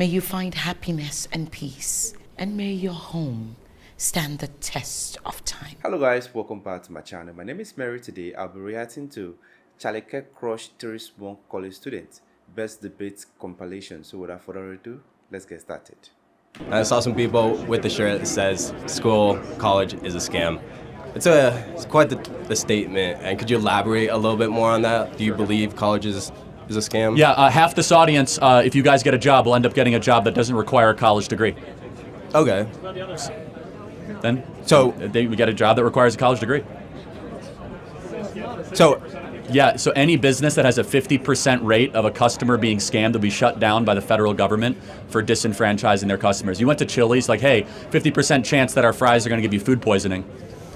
May you find happiness and peace, and may your home stand the test of time. Hello guys, welcome back to my channel. My name is Mary. Today I'll be reacting to Kirk DISMANTLES college student best debate compilation. So without further ado, let's get started. I saw some people with the shirt that says school, college is a scam. It's quite the statement, and could you elaborate a little bit more on that? Do you believe college is a scam? Yeah, half this audience, if you guys get a job, will end up getting a job that doesn't require a college degree. Okay. Then, so we get a job that requires a college degree. So, yeah, so any business that has a 50% rate of a customer being scammed will be shut down by the federal government for disenfranchising their customers. You went to Chili's, like, hey, 50% chance that our fries are going to give you food poisoning.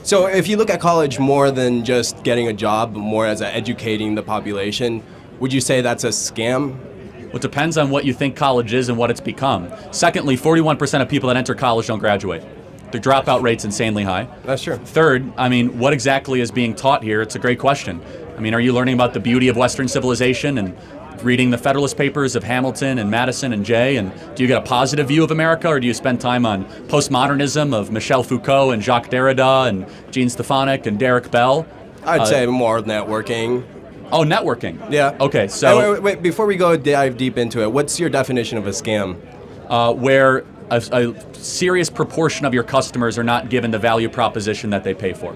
So if you look at college more than just getting a job, but more as educating the population, would you say that's a scam? Well, it depends on what you think college is and what it's become. Secondly, 41% of people that enter college don't graduate. The dropout rate's insanely high. That's true. Third, I mean, what exactly is being taught here? It's a great question. I mean, are you learning about the beauty of Western civilization and reading the Federalist Papers of Hamilton and Madison and Jay? And do you get a positive view of America, or do you spend time on postmodernism of Michel Foucault and Jacques Derrida and Gene Stefanik and Derek Bell? I'd say more networking. Oh, networking. Yeah. Okay, so... Wait, before we go dive deep into it, what's your definition of a scam? Where a serious proportion of your customers are not given the value proposition that they pay for.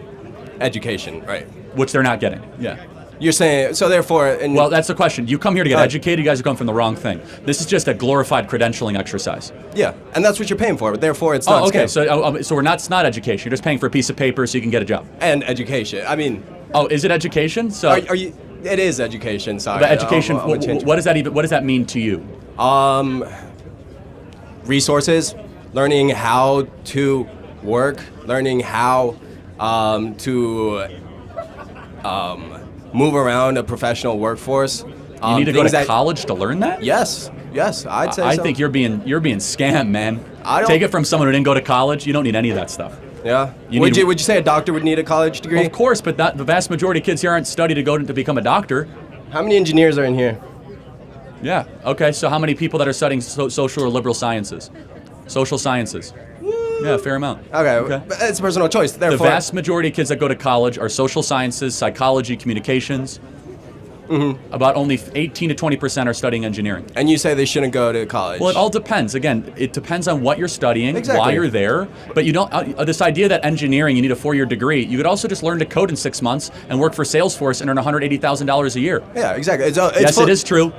Education, right. Which they're not getting, yeah. You're saying, so therefore... Well, that's the question. You come here to get educated, you guys are coming from the wrong thing. This is just a glorified credentialing exercise. Yeah, and that's what you're paying for, but therefore it's not okay, scam. so it's not education. You're just paying for a piece of paper so you can get a job. And education, I mean... Oh, is it education? So are you... It is education, sorry. But education, what does that mean to you? Resources, learning how to work, learning how to move around a professional workforce. You need to go to college to learn that? Yes, I'd say so. I think you're being scammed, man. Take it from someone who didn't go to college. You don't need any of that stuff. Yeah. Would you say a doctor would need a college degree? Well, of course, but the vast majority of kids here aren't studied to become a doctor. How many engineers are in here? Yeah. Okay. So how many people that are studying social or liberal sciences? Social sciences. Yeah, a fair amount. Okay. It's a personal choice. Therefore, the vast majority of kids that go to college are social sciences, psychology, communications. Mm-hmm. About only 18 to 20% are studying engineering. And you say they shouldn't go to college? Well, it all depends. Again, it depends on what you're studying, exactly. Why you're there. But you don't. This idea that engineering you need a 4-year degree, you could also just learn to code in 6 months and work for Salesforce and earn $180,000 a year. Yeah, exactly. Yes, it is true.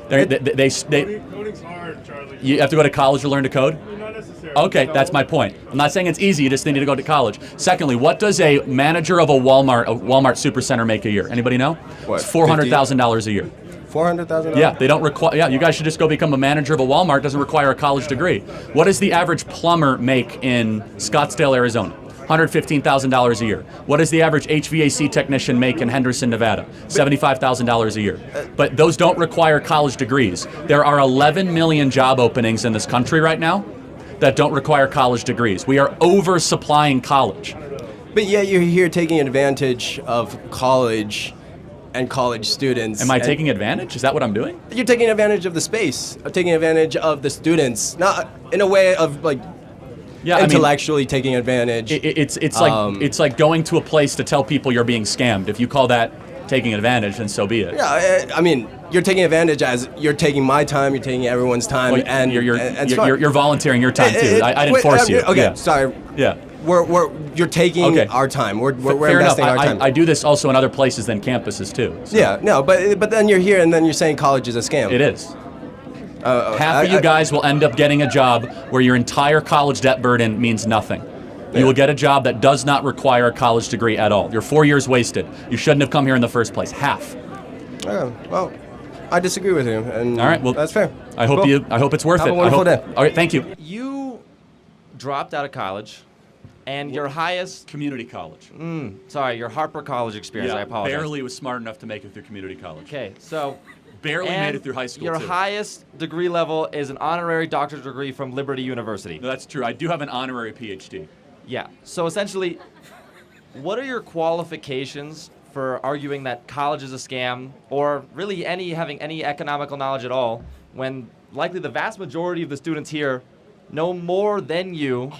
Coding's hard, Charlie. You have to go to college to learn to code? Not necessarily. Okay, that's my point. I'm not saying it's easy, you just need to go to college. Secondly, what does a manager of a Walmart supercenter make a year? Anybody know? What? It's $400,000 a year. $400,000? Yeah, they don't require. Yeah, you guys should just go become a manager of a Walmart. Doesn't require a college degree. What does the average plumber make in Scottsdale, Arizona? $115,000 a year. What does the average HVAC technician make in Henderson, Nevada? $75,000 a year. But those don't require college degrees. There are 11 million job openings in this country right now that don't require college degrees. We are oversupplying college. But yet you're here taking advantage of college and college students. Am I taking advantage? Is that what I'm doing? You're taking advantage of the space, of taking advantage of the students, not in a way of like intellectually taking advantage. It's like going to a place to tell people you're being scammed. If you call that taking advantage, then so be it. Yeah, I mean, you're taking advantage as you're taking my time, you're taking everyone's time, well, and you're volunteering your time too. I didn't force you. Okay, yeah. Sorry. Yeah. You're taking our time. We're investing our time. I do this also in other places than campuses too. So. Yeah, no, but then you're here and then you're saying college is a scam. It is. Half of you guys will end up getting a job where your entire college debt burden means nothing. You will get a job that does not require a college degree at all. You're 4 years wasted. You shouldn't have come here in the first place. Half. Well, I disagree with you, and all right, well, that's fair. I hope it's worth it. Have a wonderful day. All right, thank you. You dropped out of college, and your highest community college. Sorry, your Harper College experience. Yeah, I apologize. Barely was smart enough to make it through community college. Okay, so barely made it through high school. Your too. highest degree level is an honorary doctorate degree from Liberty University. No, that's true. I do have an honorary PhD. Yeah. So essentially, what are your qualifications for arguing that college is a scam, or really having any economical knowledge at all, when likely the vast majority of the students here know more than you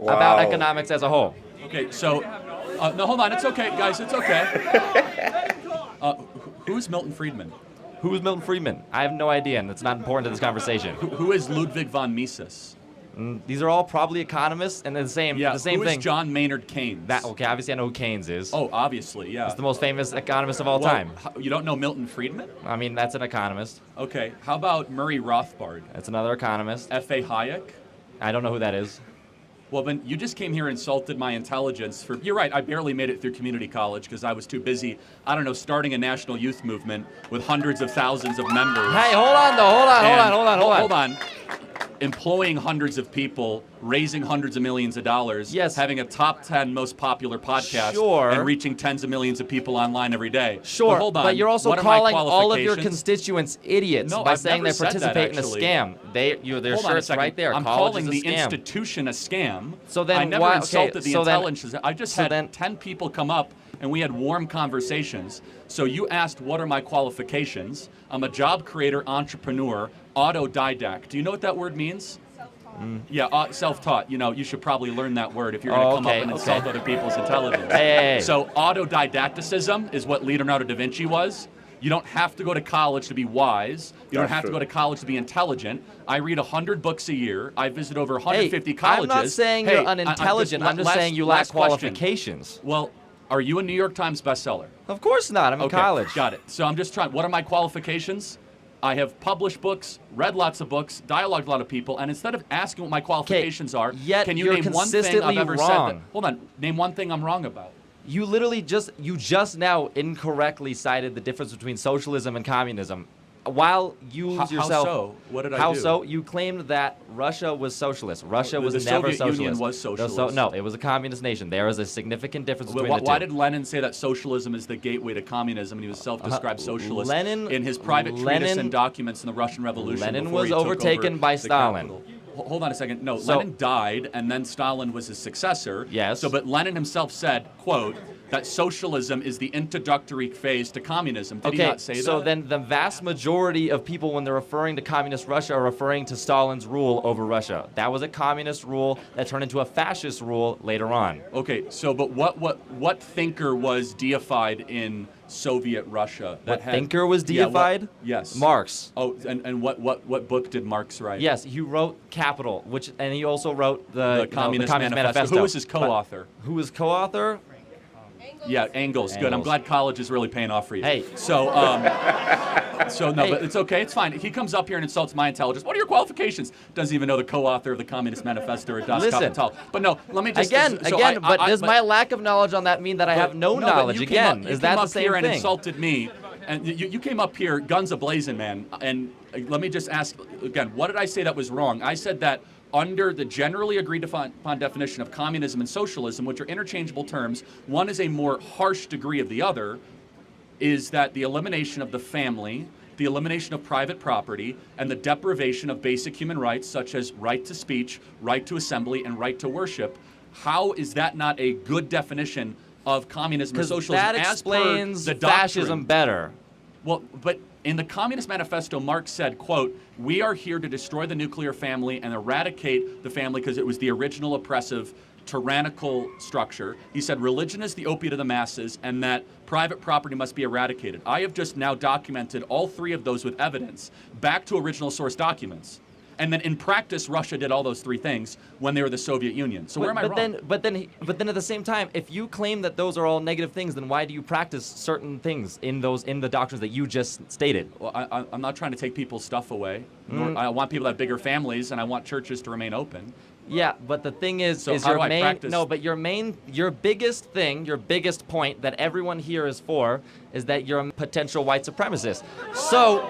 about economics as a whole. Okay, so, no, hold on. It's okay, guys. It's okay. Who's Milton Friedman? Who's Milton Friedman? I have no idea, and it's not important to this conversation. Who is Ludwig von Mises? These are all probably economists, and the same Yeah, thing. who is John Maynard Keynes? Okay, obviously I know who Keynes is. Oh, obviously, yeah. He's the most famous economist of all Well, time. You don't know Milton Friedman? I mean, that's an economist. Okay, how about Murray Rothbard? That's another economist. F.A. Hayek? I don't know who that is. Well, then you just came here and insulted my intelligence. You're right, I barely made it through community college because I was too busy, I don't know, starting a national youth movement with hundreds of thousands of members. Hey, hold on, though. Hold on. Employing hundreds of people, raising hundreds of millions of dollars, Yes. having a top 10 most popular podcast, Sure. and reaching tens of millions of people online every day. Sure, But hold on. but you're also What are my calling all of your qualifications? constituents idiots No, by I've saying never they said that, participate in a actually. scam. Their Hold on a shirt's second. right there. I'm College calling is the a scam. institution a scam. So then I never why- okay, insulted the so then- intelligence. I just so had then- 10 people come up and we had warm conversations. So you asked, what are my qualifications? I'm a job creator, entrepreneur, autodidact. Do you know what that word means? Yeah, self-taught. You know, you should probably learn that word if you're going to come up and insult other people's intelligence. Hey. So autodidacticism is what Leonardo da Vinci was. You don't have to go to college to be wise. You don't That's have to true. go to college to be intelligent. I read 100 books a year. I visit over 150 Hey, colleges. I'm not saying Hey, you're unintelligent. I'm just saying you lack last question. qualifications. Well, are you a New York Times bestseller? Of course not. I'm in college. Got it. So I'm just trying. What are my qualifications? I have published books, read lots of books, dialogued with a lot of people, and instead of asking what my qualifications are, yet can you you're name one thing I've consistently ever said? That, wrong. hold on. Name one thing I'm wrong about. You literally just now incorrectly cited the difference between socialism and communism. While you How yourself. so? What did I How do? so? You claimed that Russia was socialist. Russia was the never Soviet socialist. Union was socialist. No, it was a communist nation. There is a significant difference Why, between the two. why did Lenin say that socialism is the gateway to communism, and he was self-described socialist Lenin- in his private treatise Lenin- and documents in the Russian Revolution? Lenin before was he took overtaken over by the Stalin. capital? Hold on a second. No, So- Lenin died, and then Stalin was his successor. Yes. So, but Lenin himself said, quote, that socialism is the introductory phase to communism. Did he not say that? So then the vast majority of people, when they're referring to communist Russia, are referring to Stalin's rule over Russia. That was a communist rule that turned into a fascist rule later on. Okay, so but what thinker was deified in Soviet Russia? What thinker was deified? Yes. Marx. Oh, and what book did Marx write? Yes, he wrote Capital, and he also wrote the Communist Manifesto. Who was his co-author? Who was co-author? Yeah, Engels. Good. I'm Engels. glad college is really paying off for you. Hey. So, but it's okay. It's fine. He comes up here and insults my intelligence. What are your qualifications? Doesn't even know the co-author of the Communist Manifesto or Das Listen. Kapital. But no, let me just But does my lack of knowledge on that mean that I have no but knowledge? you came Again, up- is that the You came up same here and thing? insulted me, and you came up here guns a-blazing, man. And let me just ask again, what did I say that was wrong? I said that under the generally agreed upon definition of communism and socialism, which are interchangeable terms, one is a more harsh degree of the other, is that the elimination of the family, the elimination of private property, and the deprivation of basic human rights such as right to speech, right to assembly, and right to worship. How is that not a good definition of communism or Because socialism? that as per explains the fascism doctrine? better. Well, but in the Communist Manifesto, Marx said, quote, "We are here to destroy the nuclear family and eradicate the family because it was the original oppressive, tyrannical structure." He said, "Religion is the opiate of the masses and that private property must be eradicated." I have just now documented all three of those with evidence back to original source documents. And then in practice, Russia did all those three things when they were the Soviet Union. So where am I wrong? But then at the same time, if you claim that those are all negative things, then why do you practice certain things in the doctrines that you just stated? Well, I'm not trying to take people's stuff away. I want people to have bigger families, and I want churches to remain open. Yeah, but the thing is So how your do I main practice? no, but your biggest thing, your biggest point that everyone here is for is that you're a potential white supremacist. So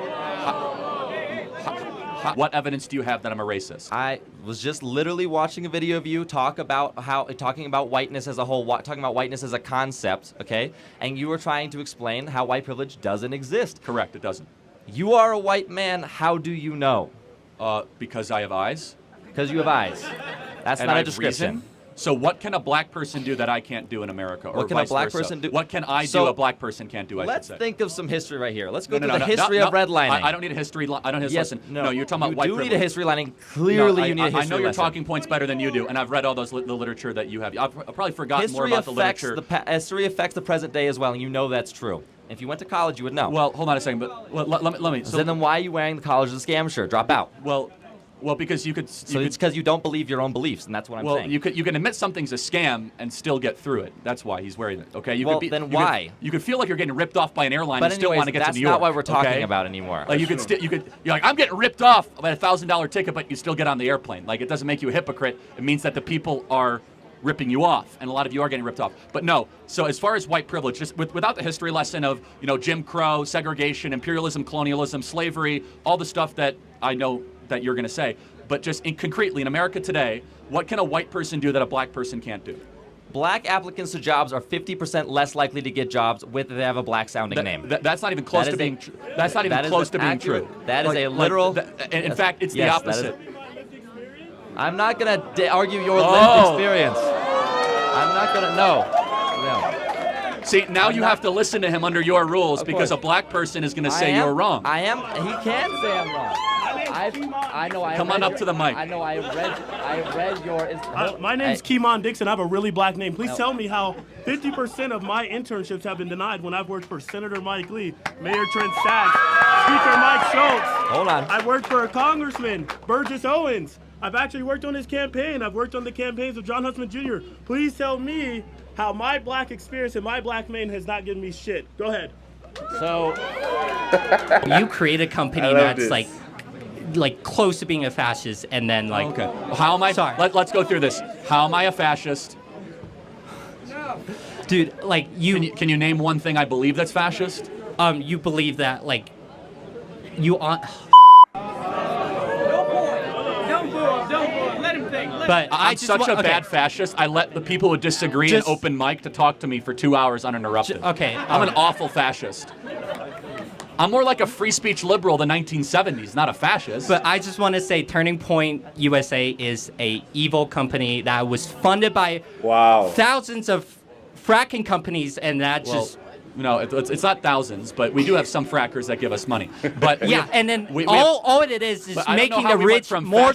What evidence do you have that I'm a racist? I was just literally watching a video of you talking about whiteness as a whole, talking about whiteness as a concept, okay? And you were trying to explain how white privilege doesn't exist. Correct, it doesn't. You are a white man. How do you know? Because I have eyes. Because you have eyes. That's And not I a have description. reason. So what can a black person do that I can't do in America, or What can a vice black versa? person do? What can I So, do a black person can't do? I Let's should say. think of some history right here. Let's go No, through the history of redlining. I don't need a history. I don't need a Yes, lesson. no, you're talking about white You do privilege. need a history lining. Clearly, you need a history I know your lesson. talking points better than you do, and I've read all the literature that you have. I've probably forgotten more about the literature. History affects the present day as well, and you know that's true. If you went to college, you would know. Well, hold on a second, but let me. So then why are you wearing the college as a scam shirt? Drop out. Well, because you could. So it's because you don't believe your own beliefs, and that's what I'm saying. Well, you can admit something's a scam and still get through it. That's why he's wearing it. Okay. Why? You could feel like you're getting ripped off by an airline But and still anyways, want to get to New York. that's not what we're talking okay? about anymore. Like you're like, I'm getting ripped off by a $1,000 ticket, but you still get on the airplane. Like it doesn't make you a hypocrite. It means that the people are ripping you off, and a lot of you are getting ripped off. But no. So as far as white privilege, just without the history lesson of Jim Crow, segregation, imperialism, colonialism, slavery, all the stuff that I know that you're going to say. But just concretely, in America today, what can a white person do that a black person can't do? Black applicants to jobs are 50% less likely to get jobs if they have a black-sounding name. That's not even close to being true. That's not even close to being true. That is a literal. In fact, it's the opposite. I'm not going to argue your lived experience. I'm not going to. No. See, now you have to listen to him under your rules because a black person is going to say you're wrong. I am. He can say I'm wrong. I know. Come on up to the mic. I know. I read your. My name's Keemon Dixon. I have a really black name. Please tell me how 50% of my internships have been denied when I've worked for Senator Mike Lee, Mayor Trent Sachs, Speaker Mike Schultz. Hold on. I've worked for a Congressman, Burgess Owens. I've actually worked on his campaign. I've worked on the campaigns of John Huntsman Jr. Please tell me how my black experience and my black name has not given me shit. Go ahead. So you create a company that's like close to being a fascist, and then like How am I? Sorry. Let's go through this. How am I a fascist? dude, like Can you name one thing I believe that's fascist? you believe that like you on. But I'm such a bad fascist. I let the people who disagree in open mic to talk to me for 2 hours uninterrupted. Okay, I'm an awful fascist. I'm more like a free speech liberal of the 1970s, not a fascist. But I just want to say Turning Point USA is a evil company that was funded by thousands of fracking companies, and that just... No, it's not thousands, but we do have some frackers that give us money. But yeah, and then all it is making the rich more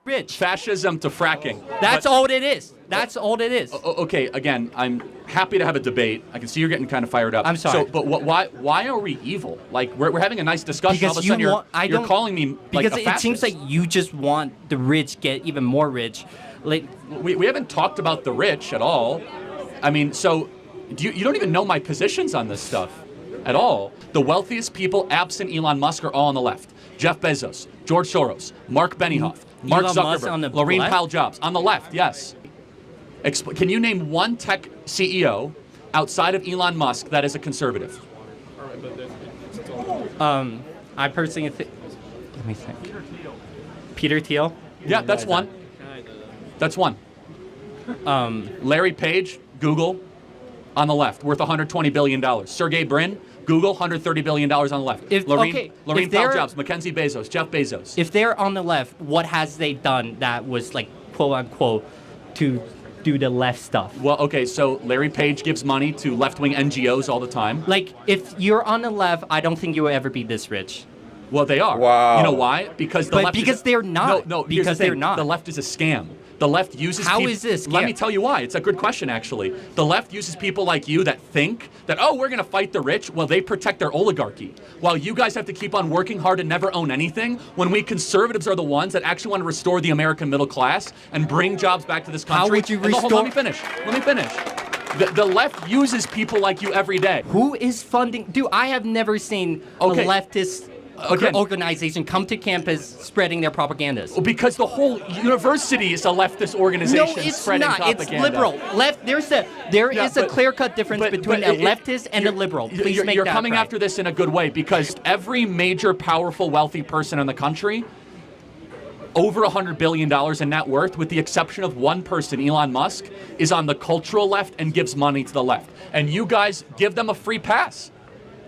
rich. Fascism to fracking. That's all it is. That's all it is. Okay, again, I'm happy to have a debate. I can see you're getting kind of fired up. I'm sorry. So, but why are we evil? Like, we're having a nice discussion. Because all of a sudden you're calling me like because a fascist. it seems like you just want the rich get even more rich. Like we haven't talked about the rich at all. I mean, so you don't even know my positions on this stuff at all. The wealthiest people, absent Elon Musk, are all on the left. Jeff Bezos, George Soros, Mark Benioff, Mark Elon Musk on the Zuckerberg, Laurene left? Powell Jobs. On the left, yes. Can you name one tech CEO outside of Elon Musk that is a conservative? I personally think. Let me think. Peter Thiel. Yeah, that's one. That's one. Larry Page, Google, on the left, worth $120 billion. Sergey Brin, Google, $130 billion on the left. Laurene Powell Jobs, Mackenzie Bezos, Jeff Bezos. If they're on the left, what has they done that was like quote unquote to do the left stuff? Well, okay, so Larry Page gives money to left-wing NGOs all the time. Like if you're on the left, I don't think you will ever be this rich. Well, they are. Wow. You know why? Because the left they're not. No, because they're not. The left is a scam. The left uses How people. is this? Let me tell you why. It's a good question, actually. The left uses people like you that think that, oh, we're going to fight the rich. Well, they protect their oligarchy. While you guys have to keep on working hard and never own anything, when we conservatives are the ones that actually want to restore the American middle class and bring jobs back to this country. How would you restore? Let me finish. The left uses people like you every day. Who is funding? Dude, I have never seen a leftist organization come to campus spreading their propagandas. Because the whole university is a leftist organization spreading propaganda. It's liberal. Left. There is a clear-cut difference between a leftist and a liberal. Please make that You're coming right. after this in a good way because every major, powerful, wealthy person in the country, over $100 billion in net worth, with the exception of one person, Elon Musk, is on the cultural left and gives money to the left. And you guys give them a free pass.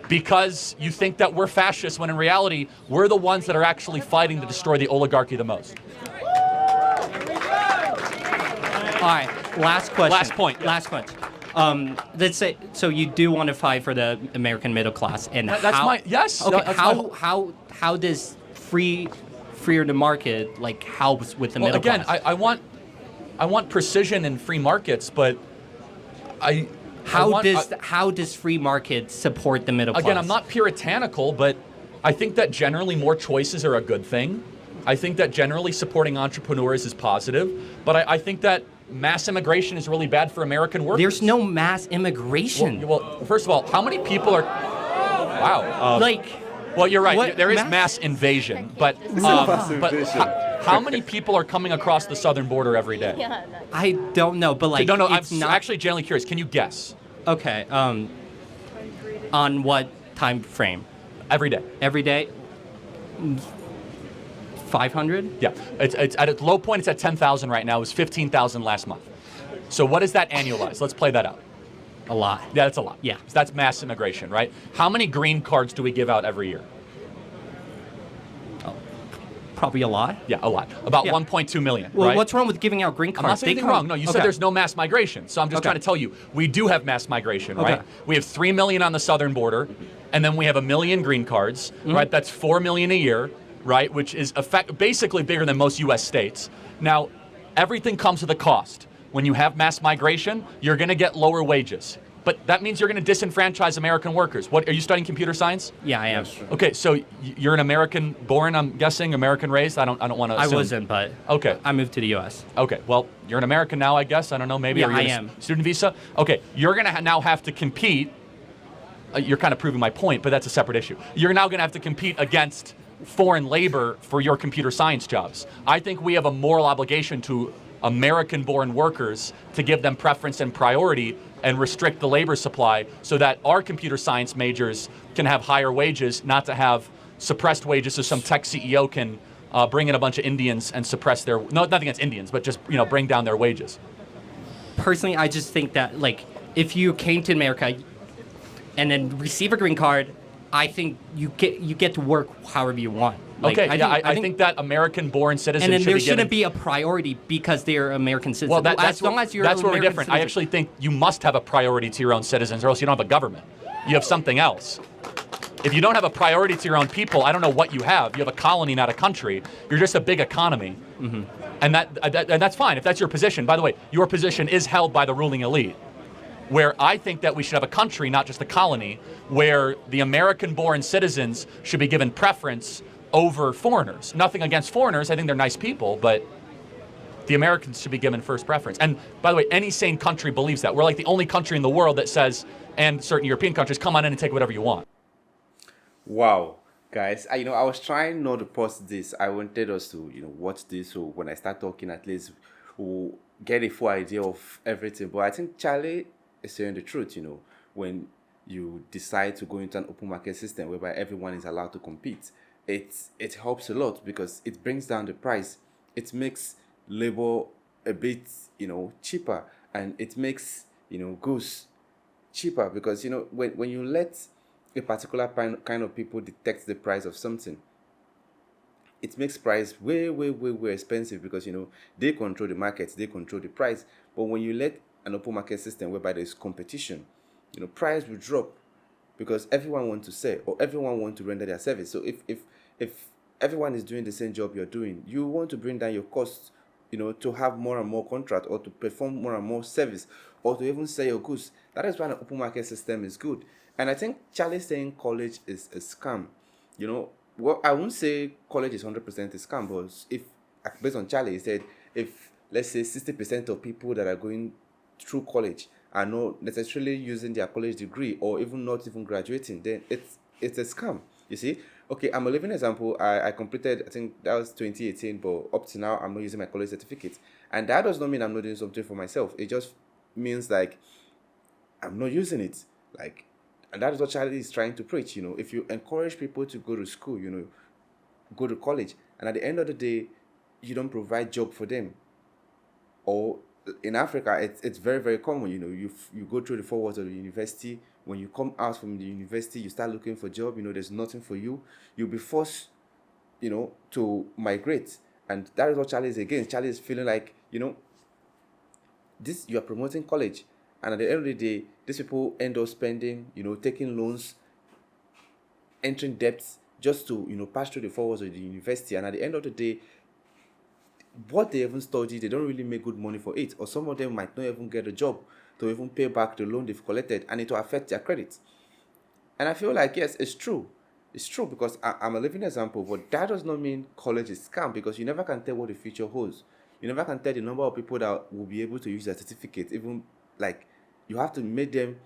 Because you think that we're fascists, when in reality, we're the ones that are actually fighting to destroy the oligarchy the most. All right. Last question. Last point, yeah. Last question. Let's say, so you do want to fight for the American middle class, and That's how, my yes. Okay, that's my- how does freer the market like helps with the middle again, class? I want precision in free markets, but how does free market support the middle class? Again, I'm not puritanical, but I think that generally more choices are a good thing. I think that generally supporting entrepreneurs is positive, but I think that mass immigration is really bad for American workers. There's no mass immigration. Well, first of all, how many people are? Wow. Well, you're right. What There is mass invasion, but how many people are coming across the southern border every day? I don't know, but like No, I'm it's not actually genuinely curious. Can you guess? okay. On what time frame? Every day. Every day. 500? Yeah, it's at its low point. It's at 10,000 right now. It was 15,000 last month. So what does that annualize? Let's play that out. A lot. Yeah, that's a lot. Yeah. So that's mass immigration, right? How many green cards do we give out every year? Probably a lot. Yeah, a lot. About Yeah. 1.2 million. Well, right? what's wrong with giving out green I'm cards? not saying anything wrong. No, you said there's no mass migration. So I'm just trying to tell you, we do have mass migration, right? Okay. We have 3 million on the southern border, and then we have 1 million green cards, right? That's 4 million a year, right? Which is basically bigger than most U.S. states. Now, everything comes with a cost. When you have mass migration, you're going to get lower wages. But that means you're going to disenfranchise American workers. What are you studying computer science? Yeah, I am. Okay, so you're an American born, I'm guessing, American raised. I don't want to. I wasn't, but Okay. I moved to the U.S. Okay, well, you're an American now, I guess. I don't know, maybe. Yeah, Are you I on a am. Student visa? Okay, you're going to now have to compete. You're kind of proving my point, but that's a separate issue. You're now going to have to compete against foreign labor for your computer science jobs. I think we have a moral obligation to American-born workers to give them preference and priority and restrict the labor supply so that our computer science majors can have higher wages, not to have suppressed wages so some tech CEO can bring in a bunch of Indians and suppress their, no, nothing against Indians, but just, bring down their wages. Personally, I just think that like if you came to America and then receive a green card, I think you get to work however you want. Like, Okay, I think that American-born citizens and then should there be given... shouldn't be a priority because they're American citizens. Well, that's as long as you're that's where we're American different. citizen. I actually think you must have a priority to your own citizens, or else you don't have a government. You have something else. If you don't have a priority to your own people, I don't know what you have. You have a colony, not a country. You're just a big economy, and that's fine if that's your position. By the way, your position is held by the ruling elite. Where I think that we should have a country, not just a colony, where the American-born citizens should be given preference over foreigners. Nothing against foreigners. I think they're nice people, but the Americans should be given first preference. And by the way, any sane country believes that. We're like the only country in the world that says, and certain European countries, come on in and take whatever you want. Wow, guys, I was trying not to post this. I wanted us to, watch this, so when I start talking, at least we'll get a full idea of everything. But I think Charlie is saying the truth, when you decide to go into an open market system whereby everyone is allowed to compete, it helps a lot because it brings down the price. It makes labor a bit, cheaper, and it makes, goods cheaper because, when you let a particular kind of people detect the price of something, it makes price way, way, way, way expensive because, they control the market, they control the price. But when you let an open market system whereby there's competition, price will drop because everyone wants to sell or everyone wants to render their service. So if everyone is doing the same job you're doing, you want to bring down your costs, to have more and more contract or to perform more and more service or to even sell your goods. That is why an open market system is good. And I think Charlie saying college is a scam. Well, I won't say college is 100% a scam, but if, based on Charlie, he said, if let's say 60% of people that are going through college are not necessarily using their college degree or even not even graduating, then it's a scam. You see? Okay, I'm a living example. I completed, I think that was 2018, but up to now, I'm not using my college certificate. And that does not mean I'm not doing something for myself. It just means like I'm not using it. And that is what Charlie is trying to preach. If you encourage people to go to school, go to college, and at the end of the day, you don't provide job for them. Or in Africa, it's very, very common. You go through the 4 walls of the university. When you come out from the university, you start looking for a job. There's nothing for you. You'll be forced, to migrate. And that is what Charlie is against. Charlie is feeling like, this, you are promoting college, and at the end of the day, these people end up spending, taking loans, entering debts just to, pass through the 4 walls of the university. And at the end of the day, what they even study, they don't really make good money for it, or some of them might not even get a job to even pay back the loan they've collected, and it will affect their credit. And I feel like, yes, it's true. It's true, because I'm a living example, but that does not mean college is scam, because you never can tell what the future holds. You never can tell the number of people that will be able to use their certificate. Even, like, you have to make them,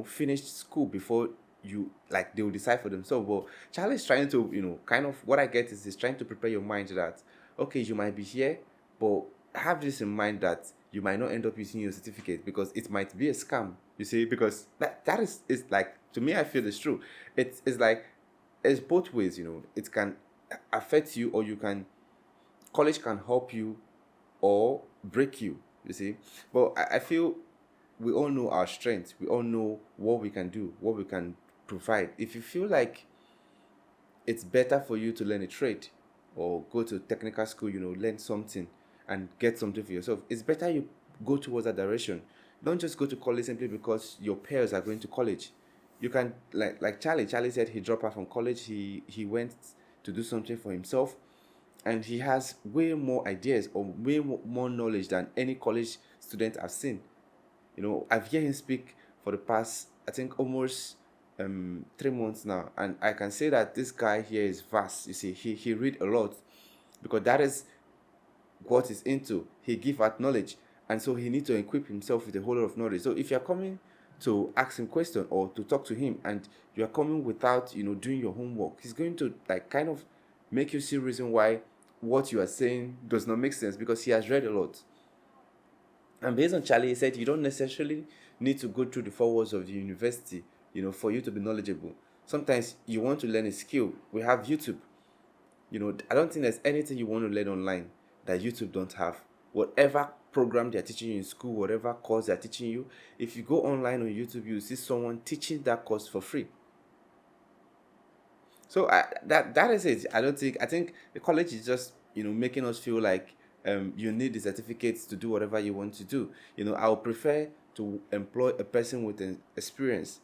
finish school before they will decide for themselves. But Charlie is trying to, kind of, what I get is he's trying to prepare your mind that, okay, you might be here, but have this in mind that you might not end up using your certificate, because it might be a scam, you see, because that is like, to me, I feel it's true. It's like, it's both ways, it can affect you, or college can help you or break you, you see. But I feel we all know our strengths. We all know what we can do, what we can provide. If you feel like it's better for you to learn a trade or go to technical school, learn something and get something for yourself, it's better you go towards that direction. Don't just go to college simply because your peers are going to college. You can, like Charlie said, he dropped out from college. He went to do something for himself, and he has way more ideas or way more knowledge than any college student I've seen. I've heard him speak for the past, I think, almost 3 months now, and I can say that this guy here is vast. You see, he read a lot, because that is what he's into. He give out knowledge, and so he needs to equip himself with a whole lot of knowledge. So if you're coming to ask him question or to talk to him, and you are coming without doing your homework, he's going to kind of make you see reason why what you are saying does not make sense, because he has read a lot. And based on Charlie, he said you don't necessarily need to go through the 4 walls of the university, for you to be knowledgeable. Sometimes you want to learn a skill. We have YouTube. I don't think there's anything you want to learn online that YouTube don't have. Whatever program they're teaching you in school, whatever course they're teaching you, if you go online on YouTube, you see someone teaching that course for free. So that is it. I think the college is just, making us feel like you need the certificates to do whatever you want to do. I would prefer to employ a person with an experience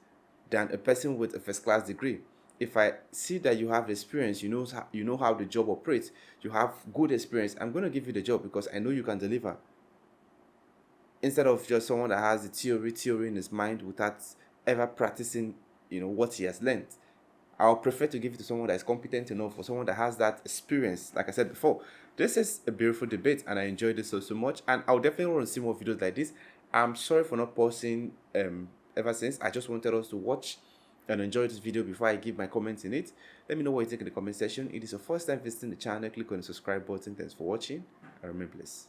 than a person with a first-class degree. If I see that you have experience, you know how the job operates, you have good experience, I'm going to give you the job because I know you can deliver. Instead of just someone that has the theory in his mind without ever practicing, what he has learned. I'll prefer to give it to someone that is competent enough, or someone that has that experience. Like I said before, this is a beautiful debate, and I enjoyed this so much, and I'll definitely want to see more videos like this. I'm sorry for not pausing ever since. I just wanted us to watch and enjoy this video before I give my comments in it. Let me know what you think in the comment section. If it is your first time visiting the channel, click on the subscribe button. Thanks for watching, and remain blessed.